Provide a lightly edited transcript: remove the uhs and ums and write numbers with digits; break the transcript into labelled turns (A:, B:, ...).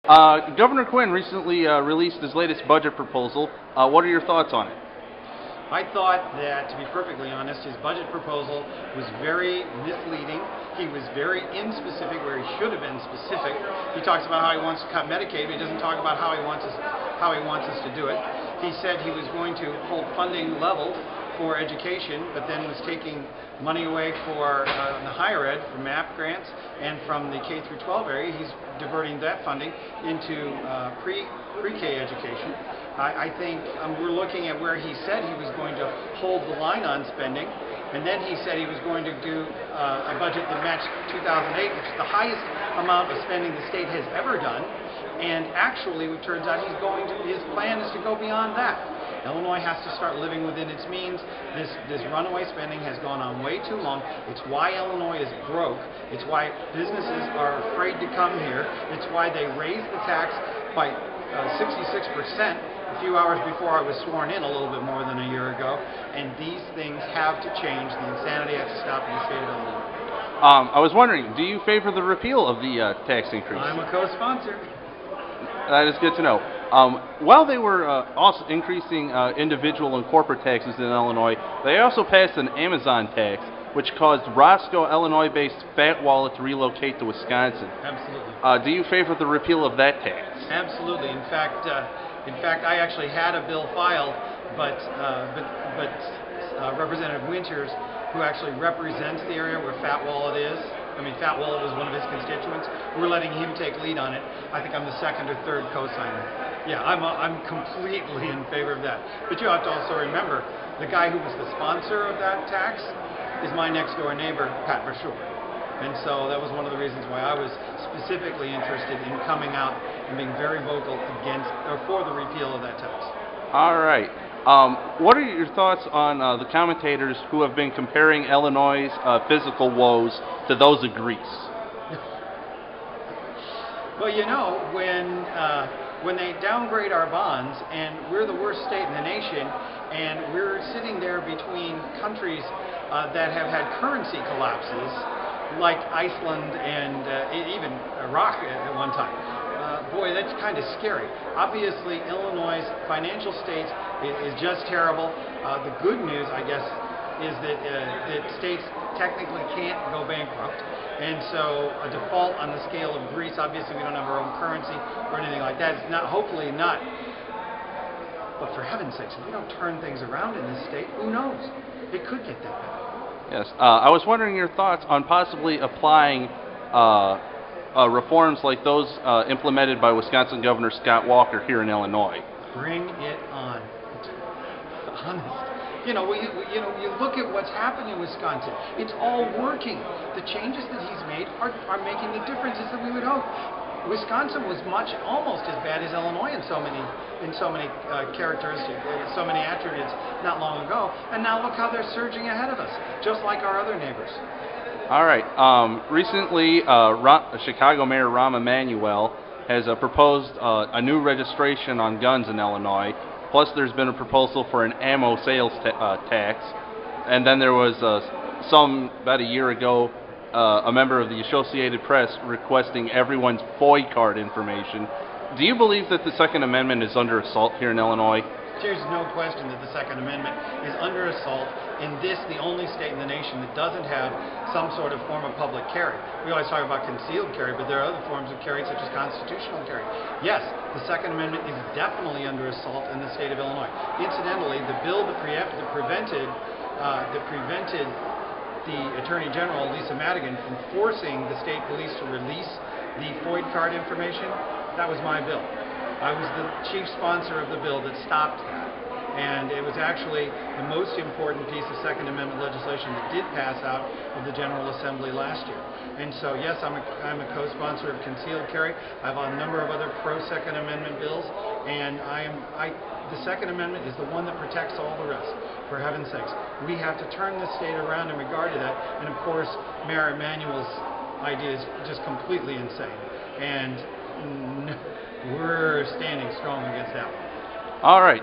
A: Governor Quinn recently released his latest budget proposal. What are your thoughts on it?
B: I thought that, to be perfectly honest, his budget proposal was very misleading. He was very inspecific where he should have been specific. He talks about how he wants to cut Medicaid, but he doesn't talk about how he wants us to do it. He said he was going to hold funding level for education, but then was taking money away for the higher ed, from MAP grants, and from the K through 12 area. He's diverting that funding into pre-K education. I think we're looking at where he said he was going to hold the line on spending, and then he said he was going to do a budget that matched 2008, which is the highest amount of spending the state has ever done. And actually, it turns out his plan is to go beyond that. Illinois has to start living within its means. This runaway spending has gone on way too long. It's why Illinois is broke. It's why businesses are afraid to come here. It's why they raised the tax by 66% a few hours before I was sworn in, a little bit more than a year ago. And these things have to change. The insanity has to stop in the state of Illinois.
A: I was wondering, do you favor the repeal of the tax increase?
B: I'm a co-sponsor.
A: That is good to know. While they were also increasing individual and corporate taxes in Illinois, they also passed an Amazon tax, which caused Roscoe, Illinois-based Fat Wallet to relocate to Wisconsin.
B: Absolutely.
A: Do you favor the repeal of that tax?
B: Absolutely. In fact, I actually had a bill filed, but Representative Winters, who actually represents the area where Fat Wallet is, Fat Wallet was one of his constituents. We're letting him take lead on it. I think I'm the second or third co-signer. Yeah, I'm completely in favor of that. But you have to also remember, the guy who was the sponsor of that tax is my next door neighbor, Pat Brashear. And so that was one of the reasons why I was specifically interested in coming out and being very vocal for the repeal of that tax.
A: All right. What are your thoughts on the commentators who have been comparing Illinois' physical woes to those of Greece?
B: Well, when they downgrade our bonds, and we're the worst state in the nation, and we're sitting there between countries that have had currency collapses, like Iceland and even Iraq at one time. Boy, that's kind of scary. Obviously, Illinois' financial state is just terrible. The good news, I guess, is that states technically can't go bankrupt. And so a default on the scale of Greece, obviously we don't have our own currency or anything like that. It's not, hopefully not. But for heaven's sakes, if we don't turn things around in this state, who knows? It could get that bad.
A: Yes. I was wondering your thoughts on possibly applying reforms like those implemented by Wisconsin Governor Scott Walker here in Illinois.
B: Bring it on. Honest. You look at what's happened in Wisconsin. It's all working. The changes that he's made are making the differences that we would hope. Wisconsin was almost as bad as Illinois in so many characteristics, so many attributes not long ago. And now look how they're surging ahead of us, just like our other neighbors.
A: All right. Recently, Chicago Mayor Rahm Emanuel has proposed a new registration on guns in Illinois. Plus, there's been a proposal for an ammo sales tax. And then there was about a year ago, a member of the Associated Press requesting everyone's FOID card information. Do you believe that the Second Amendment is under assault here in Illinois?
B: There's no question that the Second Amendment is under assault in the only state in the nation that doesn't have some sort of form of public carry. We always talk about concealed carry, but there are other forms of carry, such as constitutional carry. Yes, the Second Amendment is definitely under assault in the state of Illinois. Incidentally, the bill that prevented the Attorney General, Lisa Madigan, from forcing the state police to release the FOID card information, that was my bill. I was the chief sponsor of the bill that stopped that. And it was actually the most important piece of Second Amendment legislation that did pass out of the General Assembly last year. And so, yes, I'm a co-sponsor of concealed carry. I have a number of other pro-Second Amendment bills, and the Second Amendment is the one that protects all the rest. For heaven's sakes, we have to turn the state around in regard to that. And of course, Mayor Emanuel's idea is just completely insane. And we're standing strong against that one.
A: All right.